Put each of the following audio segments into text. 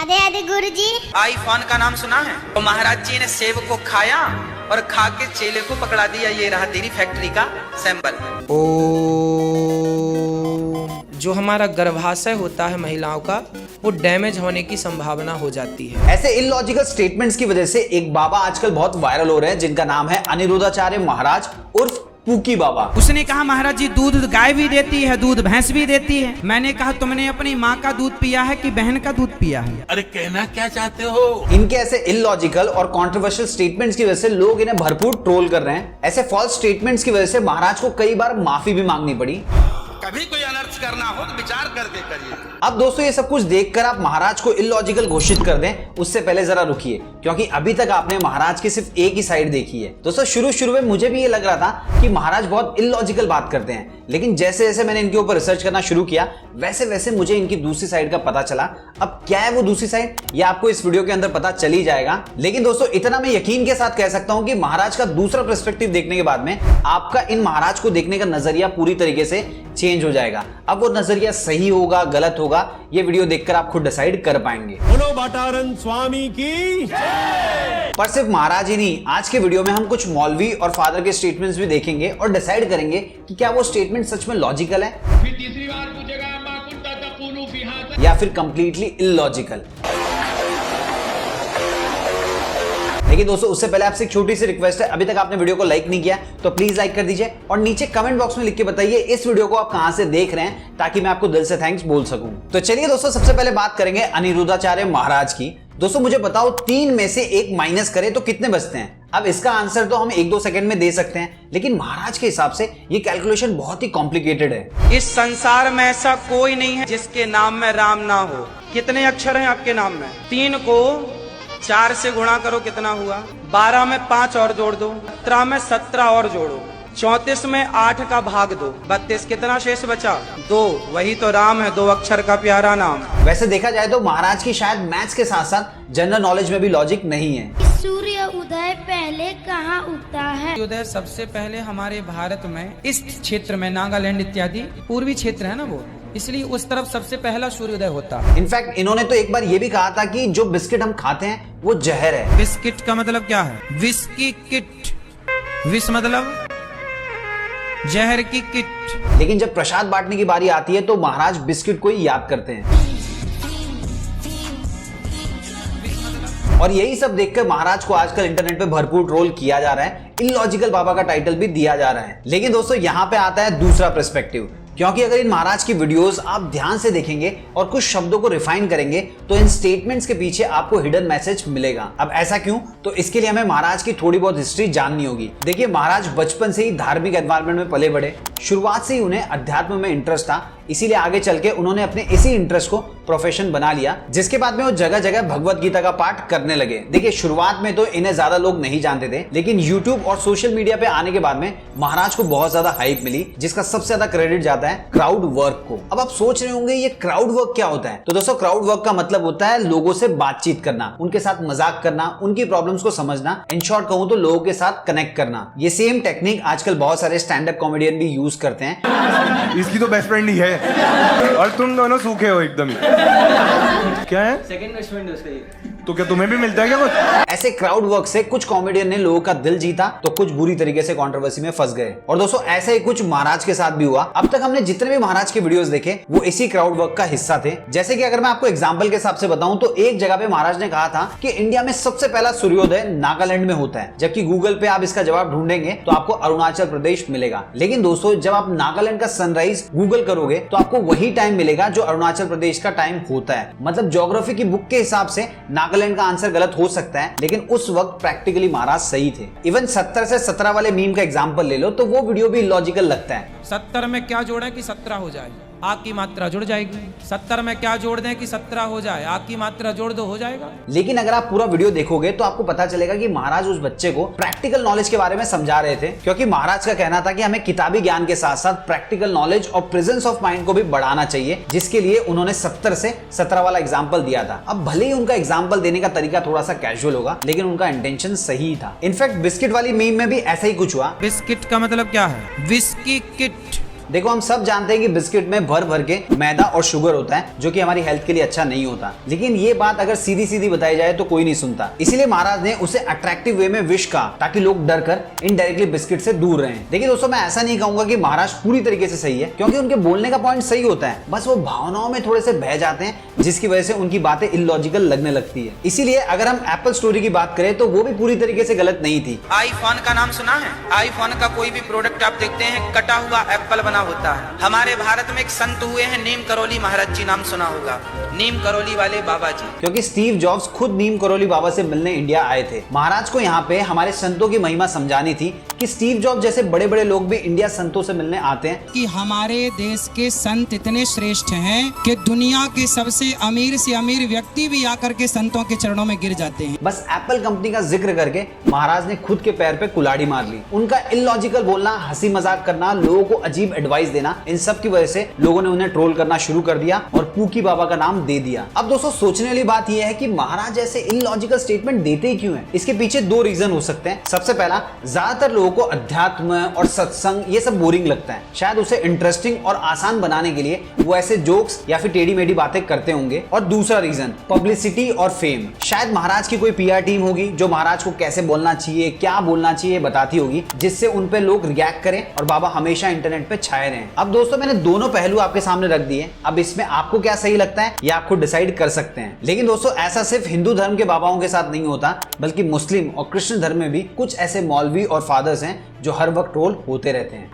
राधे राधे गुरुजी। IPhone का नाम सुना है? तो महाराज जी ने सेब को खाया और खा के चेले को पकड़ा दिया। ये रहा तेरी फैक्ट्री का सैंपल। ओ, जो हमारा गर्भाशय होता है महिलाओं का, वो डैमेज होने की संभावना हो जाती है। ऐसे इलॉजिकल स्टेटमेंट्स की वजह से एक बाबा आजकल बहुत वायरल हो रहे हैं, जिनका नाम है अनिरुद्धाचार्य महाराज उर्फ पूकी बाबा। उसने कहा महाराज जी दूध गाय भी देती है, दूध भैंस भी देती है। मैंने कहा तुमने अपनी माँ का दूध पिया है कि बहन का दूध पिया है? अरे कहना क्या चाहते हो? इनके ऐसे इलॉजिकल और कंट्रोवर्शियल स्टेटमेंट्स की वजह से लोग इन्हें भरपूर ट्रोल कर रहे हैं। ऐसे फॉल्स स्टेटमेंट्स की वजह से महाराज को कई बार माफी भी मांगनी पड़ी। कभी कोई अनर्थ करना हो तो विचार करके करिए। अब दोस्तों ये सब कुछ देखकर आप महाराज को इलॉजिकल घोषित कर दें, उससे पहले जरा रुकिए, क्योंकि अभी तक आपने महाराज की सिर्फ एक ही साइड देखी है। दोस्तों शुरू में मुझे भी ये लग रहा था कि महाराज बहुत इलॉजिकल बात करते हैं, लेकिन जैसे जैसे मैंने इनके ऊपर रिसर्च करना शुरू किया, वैसे वैसे मुझे इनकी दूसरी साइड का पता चला। अब क्या है वो दूसरी साइड, ये आपको इस वीडियो के अंदर पता चल ही जाएगा। लेकिन दोस्तों इतना मैं यकीन के साथ कह सकता हूं कि महाराज का दूसरा पर्सपेक्टिव देखने के बाद में आपका इन महाराज को देखने का नजरिया पूरी तरीके से चेंज हो जाएगा। अब वो नजरिया सही होगा गलत होगा, ये वीडियो देखकर आप खुद डिसाइड कर पाएंगे। बोलो बाटारन स्वामी की। पर सिर्फ महाराज ही नहीं, आज के वीडियो में हम कुछ मौलवी और फादर के स्टेटमेंट्स भी देखेंगे और डिसाइड करेंगे कि क्या वो स्टेटमेंट सच में लॉजिकल है, फिर तीसरी बार पूछेगा मां कुंता तकुलु फी हाथ, या फिर कंप्लीटली इलॉजिकल। लेकिन दोस्तों उससे पहले आपसे एक छोटी सी रिक्वेस्ट है, अभी तक आपने वीडियो को लाइक नहीं किया तो प्लीज लाइक कर दीजिए और नीचे कमेंट बॉक्स में लिख के बताइए इस वीडियो को आप कहां से देख रहे हैं, ताकि मैं आपको दिल से थैंक्स बोल सकूं। तो चलिए दोस्तों सबसे पहले बात करेंगे अनिरुद्धाचार्य महाराज की। दोस्तों मुझे बताओ 3 में से 1 माइनस करें तो कितने बचते हैं? अब इसका आंसर तो हम 1-2 सेकंड में दे सकते हैं, लेकिन महाराज के हिसाब से ये कैलकुलेशन बहुत ही कॉम्प्लिकेटेड है। इस संसार में ऐसा कोई नहीं है जिसके नाम में राम ना हो। कितने अक्षर हैं आपके नाम में? 3 को 4 से गुणा करो, कितना हुआ? 12 में 5 और जोड़ दो, 17 में 17 और जोड़ो, 34 में 8 का भाग दो, 32, कितना शेष बचा? 2। वही तो राम है, 2 अक्षर का प्यारा नाम। वैसे देखा जाए तो महाराज की शायद मैथ्स के साथ साथ जनरल नॉलेज में भी लॉजिक नहीं है। सूर्य उदय पहले कहाँ उगता है? उदय सबसे पहले हमारे भारत में इस क्षेत्र में, नागालैंड इत्यादि पूर्वी क्षेत्र है ना वो, इसलिए उस तरफ सबसे पहला सूर्योदय होता है। इनफैक्ट इन्होंने तो एक बार ये भी कहा था कि जो बिस्किट हम खाते हैं वो जहर है। बिस्किट का मतलब क्या है? Whisky kit. विष मतलब जहर की किट। लेकिन जब प्रसाद बांटने की बारी आती है तो महाराज बिस्किट को ही याद करते हैं। और यही सब देखकर महाराज को आजकल इंटरनेट पे भरपूर ट्रोल किया जा रहा है, इलॉजिकल बाबा का टाइटल भी दिया जा रहा है। लेकिन दोस्तों यहाँ पे आता है दूसरा पर्सपेक्टिव, क्योंकि अगर इन महाराज की वीडियोस आप ध्यान से देखेंगे और कुछ शब्दों को रिफाइन करेंगे तो इन स्टेटमेंट्स के पीछे आपको हिडन मैसेज मिलेगा। अब ऐसा क्यों? तो इसके लिए हमें महाराज की थोड़ी बहुत हिस्ट्री जाननी होगी। देखिए महाराज बचपन से ही धार्मिक एनवायरनमेंट में पले बढ़े, शुरुआत से ही उन्हें अध्यात्म में इंटरेस्ट था, इसीलिए आगे चल के उन्होंने अपने इसी इंटरेस्ट को प्रोफेशन बना लिया, जिसके बाद में वो जगह जगह भगवत गीता का पाठ करने लगे। देखिए शुरुआत में तो इन्हें ज्यादा लोग नहीं जानते थे, लेकिन यूट्यूब और सोशल मीडिया पे आने के बाद में महाराज को बहुत ज्यादा हाइप मिली, जिसका सबसे ज्यादा क्रेडिट जाता है क्राउड वर्क को। अब आप सोच रहे होंगे ये क्राउड वर्क क्या होता है? तो दोस्तों क्राउड वर्क का मतलब होता है लोगों से बातचीत करना, उनके साथ मजाक करना, उनकी प्रॉब्लम्स को समझना, इन शॉर्ट कहूं तो लोगों के साथ कनेक्ट करना। ये सेम टेक्निक आजकल बहुत सारे स्टैंड अप कॉमेडियन भी यूज करते हैं। इसकी तो बेस्ट फ्रेंड ही है और तुम दोनों सूखे हो एकदम। क्या है? सेकंड बेस्ट फ्रेंड है उसका ये। तो क्या तुम्हें भी मिलता है क्या कुछ? ऐसे क्राउड वर्क से कुछ कॉमेडियन ने लोगों का दिल जीता तो कुछ बुरी तरीके से कंट्रोवर्सी में फंस गए। और दोस्तों ऐसा ही कुछ महाराज के साथ भी हुआ। अब तक हमने जितने भी महाराज के वीडियोस देखे वो इसी क्राउड वर्क का हिस्सा थे। जैसे कि अगर मैं आपको एग्जांपल के हिसाब से बताऊं तो एक जगह पे महाराज ने कहा था कि इंडिया में सबसे पहला सूर्योदय नागालैंड में होता है, जबकि गूगल पे आप इसका जवाब ढूंढेंगे तो आपको अरुणाचल प्रदेश मिलेगा। लेकिन दोस्तों जब आप नागालैंड का सनराइज गूगल करोगे तो आपको वही टाइम मिलेगा जो अरुणाचल प्रदेश का टाइम होता है। मतलब ज्योग्राफी की बुक के हिसाब से नागालैंड का आंसर गलत हो सकता है, लेकिन उस वक्त प्रैक्टिकली महाराज सही थे। इवन 70 से 17 वाले मीम का एग्जांपल ले लो तो वो वीडियो भी लॉजिकल लगता है। 70 में क्या जोड़े कि 17 हो जाए? आग की मात्रा जुड़ जाएगी। 70 में क्या जोड़ दें कि 17 हो जाए? आग की मात्रा जोड़ दो, हो जाएगा। लेकिन अगर आप पूरा वीडियो देखोगे तो आपको पता चलेगा कि महाराज उस बच्चे को प्रैक्टिकल नॉलेज के बारे में समझा रहे थे, क्योंकि महाराज का कहना था कि हमें किताबी ज्ञान के साथ साथ प्रैक्टिकल नॉलेज और प्रेजेंस ऑफ माइंड को भी बढ़ाना चाहिए, जिसके लिए उन्होंने 70 से 17 वाला एग्जाम्पल दिया था। अब भले ही उनका एग्जाम्पल देने का तरीका थोड़ा सा कैजुअल होगा, लेकिन उनका इंटेंशन सही था। इनफैक्ट बिस्किट वाली मीम में भी ऐसा ही कुछ हुआ। बिस्किट का मतलब क्या है? Whisky kit. देखो हम सब जानते हैं कि बिस्किट में भर भर के मैदा और शुगर होता है जो कि हमारी हेल्थ के लिए अच्छा नहीं होता, लेकिन ये बात अगर सीधी सीधी बताई जाए तो कोई नहीं सुनता। इसीलिए महाराज ने उसे अट्रैक्टिव वे में विश कहा ताकि लोग डर कर इनडायरेक्टली बिस्किट से दूर रहें। देखिए दोस्तों, मैं ऐसा नहीं कहूंगा कि महाराज पूरी तरीके से सही है, क्योंकि उनके बोलने का पॉइंट सही होता है, बस वो भावनाओं में थोड़े से बह जाते हैं जिसकी वजह से उनकी बातें इलॉजिकल लगने लगती है। इसीलिए अगर हम एप्पल स्टोरी की बात करें तो वो भी पूरी तरीके से गलत नहीं थी। आईफोन का नाम सुना है? आईफोन का कोई भी प्रोडक्ट आप देखते हैं कटा हुआ एप्पल बना होता है। हमारे भारत में एक संत हुए हैं नीम करोली महाराज जी, नाम सुना होगा, नीम करोली वाले बाबा जी। क्योंकि स्टीव जॉब्स खुद नीम करोली बाबा से मिलने इंडिया आए थे। महाराज को यहाँ पे हमारे संतों की महिमा समझानी थी कि स्टीव जॉब्स जैसे बड़े बड़े लोग भी इंडिया संतों से मिलने आते हैं कि हमारे देश के संत इतने श्रेष्ठ हैं कि दुनिया के सबसे अमीर से अमीर व्यक्ति भी आकर के संतों के चरणों में गिर जाते हैं। बस एप्पल कंपनी का जिक्र करके महाराज ने खुद के पैर पे कुल्हाड़ी मार ली। उनका इलॉजिकल बोलना, हंसी मजाक करना, लोगों को अजीब एडवाइस देना, इन सब की वजह से लोगों ने उन्हें ट्रोल करना शुरू कर दिया और पूकी बाबा का नाम दे दिया। अब दोस्तों सोचने वाली बात यह है कि महाराज ऐसे इलॉजिकल स्टेटमेंट देते ही क्यों हैं? इसके पीछे दो रीजन हो सकते हैं। सबसे पहला, ज्यादातर लोगों को अध्यात्म और सत्संग ये सब बोरिंग लगता है, शायद उसे इंटरेस्टिंग और आसान बनाने के लिए वो ऐसे जोक्स या फिर टेढ़ी मेढ़ी बातें करते होंगे। और दूसरा रीजन, पब्लिसिटी और फेम। शायद महाराज की कोई पीआर टीम होगी जो महाराज को कैसे बोलना चाहिए, क्या बोलना चाहिए बताती होगी, जिससे उन पे लोग रिएक्ट करें और बाबा हमेशा इंटरनेट पे छाए रहें। अब दोस्तों मैंने दोनों पहलू आपके सामने रख दिए, अब इसमें आपको क्या सही लगता है ये आप खुद डिसाइड कर सकते हैं। लेकिन दोस्तों ऐसा सिर्फ हिंदू धर्म के बाबाओं के साथ नहीं होता, बल्कि मुस्लिम और कृष्ण धर्म में भी कुछ ऐसे मौलवी और फादर्स हैं जो हर वक्त ट्रोल होते रहते हैं।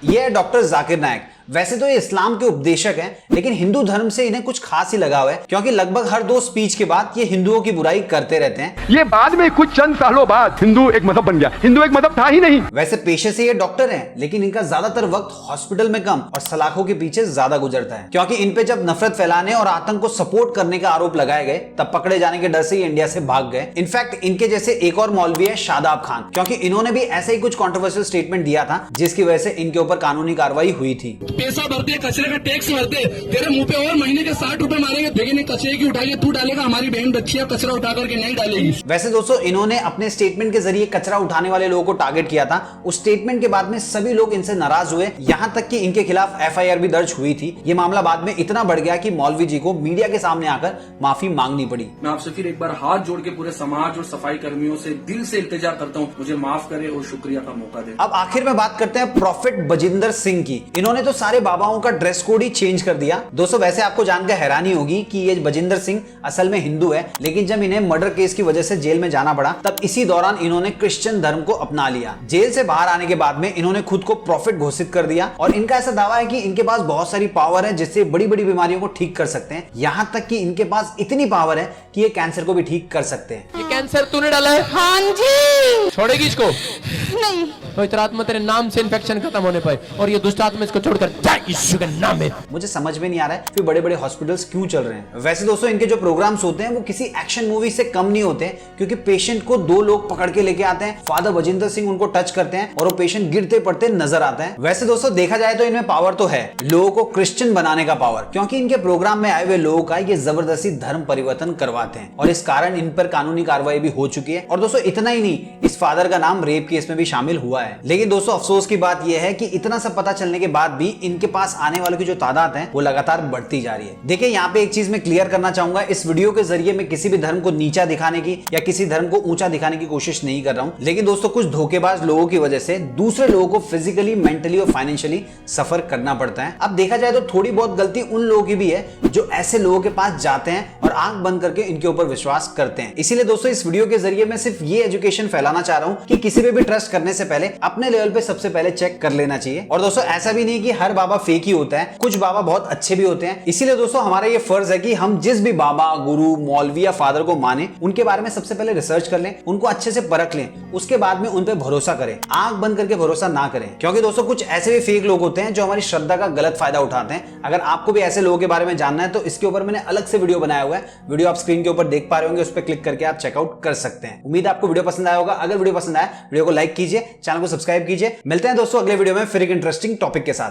ये है डॉक्टर जाकिर नायक। वैसे तो ये इस्लाम के उपदेशक हैं, लेकिन हिंदू धर्म से इन्हें कुछ खास ही लगाव है, क्योंकि लगभग हर दो स्पीच के बाद ये हिंदुओं की बुराई करते रहते हैं। ये बाद में कुछ चंद सालों बाद हिंदू एक मजहब बन गया, हिंदू एक मजहब था ही नहीं। वैसे पेशे से ये डॉक्टर हैं, लेकिन इनका ज्यादातर वक्त हॉस्पिटल में कम और सलाखों के पीछे ज्यादा गुजरता है, क्योंकि इन पे जब नफरत फैलाने और आतंक को सपोर्ट करने का आरोप लगाए गए तब पकड़े जाने के डर से ये इंडिया से भाग गए। इनफैक्ट इनके जैसे एक और मौलवी है शादाब खान, क्योंकि इन्होंने भी ऐसे ही कुछ कॉन्ट्रोवर्शियल स्टेटमेंट दिया था जिसकी वजह से इनके ऊपर कानूनी कार्रवाई हुई थी। पैसा भरते, कचरे का टैक्स भरते, तेरे मुंह पे और महीने के 60 रुपए मारेंगे, लेकिन कचरे की उठाइए तू डालेगा, हमारी बहन बच्चियां कचरा उठा करके नहीं डालेगी। वैसे दोस्तों इन्होंने अपने स्टेटमेंट के जरिए कचरा उठाने वाले लोगों को टारगेट किया था। उस स्टेटमेंट के बाद में सभी लोग इनसे नाराज हुए, यहाँ तक कि इनके खिलाफ एफआईआर भी दर्ज हुई थी। ये मामला बाद में इतना बढ़ गया कि मौलवी जी को मीडिया के सामने आकर माफी मांगनी पड़ी। मैं आपसे फिर एक बार हाथ जोड़ के पूरे समाज और सफाई कर्मियों से दिल से इल्तिजा करता हूँ, मुझे माफ करे और शुक्रिया का मौका दे। अब आखिर में बात करते हैं प्रॉफिट बजिंदर सिंह की। इन्होंने तो सारे बाबाओं का ड्रेस कोड ही चेंज कर दिया। दोस्तों वैसे आपको जानकर हैरानी होगी कि ये बजिंदर सिंह असल में हिंदू है, लेकिन जब इन्हें मर्डर केस की वजह से जेल में जाना पड़ा तब इसी दौरान इन्होंने क्रिश्चियन धर्म को अपना लिया। जेल से बाहर आने के बाद में इन्होंने खुद को प्रॉफिट घोषित कर दिया और इनका ऐसा दावा है कि इनके पास बहुत सारी पावर है जिससे बड़ी बड़ी बीमारियों को ठीक कर सकते हैं। यहाँ तक कि इनके पास इतनी पावर है कि ये कैंसर को भी ठीक कर सकते हैं। ये कैंसर तूने डाला है? हाँ जी। छोड़ेगी इसको? नहीं। पवित्र आत्मा तेरे नाम से इन्फेक्शन खत्म होने पाए और ये दुष्ट आत्मा इसको छोड़कर जाए यीशु के नाम में। मुझे समझ में नहीं आ रहा है कि बड़े बड़े हॉस्पिटल्स क्यों चल रहे हैं। वैसे दोस्तों इनके जो प्रोग्राम्स होते हैं वो किसी एक्शन मूवी से कम नहीं होते, क्योंकि पेशेंट को दो लोग पकड़ के लेके आते हैं, फादर बजिंदर सिंह उनको टच करते हैं और वो पेशेंट गिरते पड़ते नजर आता है। वैसे दोस्तों देखा जाए तो इनमें पावर तो है, लोगों को क्रिश्चियन बनाने का पावर, क्योंकि इनके प्रोग्राम में आए हुए लोगों का ये जबरदस्ती धर्म परिवर्तन करवाते हैं और इस कारण इन पर कानूनी कार्रवाई भी हो चुकी है। और दोस्तों इतना ही नहीं, इस फादर का नाम रेप केस में भी शामिल हुआ है। लेकिन दोस्तों अफसोस की बात यह है कि इतना सब पता चलने के बाद भी इनके पास आने वालों की जो तादाद है वो लगातार बढ़ती जा रही है। देखिए यहाँ पे एक चीज मैं क्लियर करना चाहूंगा, इस वीडियो के जरिए मैं किसी भी धर्म को नीचा दिखाने की या किसी धर्म को ऊंचा दिखाने की कोशिश नहीं कर रहा हूं, लेकिन दोस्तों कुछ धोखेबाज लोगों की वजह से दूसरे लोगों को फिजिकली, मेंटली और फाइनेंशियली सफर करना पड़ता है। अब देखा जाए तो थोड़ी बहुत गलती उन लोगों की भी है जो ऐसे लोगों के पास जाते हैं और आंख बंद करके इनके ऊपर विश्वास करते हैं। इसीलिए दोस्तों इस वीडियो के जरिए मैं सिर्फ ये एजुकेशन फैलाना चाह रहा हूं कि किसी पे भी ट्रस्ट करने से पहले अपने लेवल पे सबसे पहले चेक कर लेना चाहिए। और दोस्तों ऐसा भी नहीं कि हर बाबा फेक ही होता है, कुछ बाबा बहुत अच्छे भी होते हैं। इसीलिए दोस्तों हमारा ये फर्ज है कि हम जिस भी बाबा, गुरु, मौलवी या फादर को माने उनके बारे में सबसे पहले रिसर्च कर लें, उनको अच्छे से परख लें, उसके बाद में उन पे भरोसा करें, आंख बंद करके भरोसा ना करें। क्योंकि दोस्तों कुछ ऐसे भी फेक लोग होते हैं जो हमारी श्रद्धा का गलत फायदा उठाते हैं। अगर आपको भी ऐसे लोगों के बारे में जानना है तो इसके ऊपर मैंने अलग से वीडियो बनाया हुआ है, वीडियो आप स्क्रीन के ऊपर देख पा रहे होंगे, उस पर क्लिक करके आप चेकआउट कर सकते हैं। उम्मीद आपको वीडियो पसंद आया होगा। अगर वीडियो पसंद आया वीडियो को लाइक कीजिए, चैनल को सब्सक्राइब कीजिए। मिलते हैं दोस्तों अगले वीडियो में फिर एक इंटरेस्टिंग टॉपिक के साथ।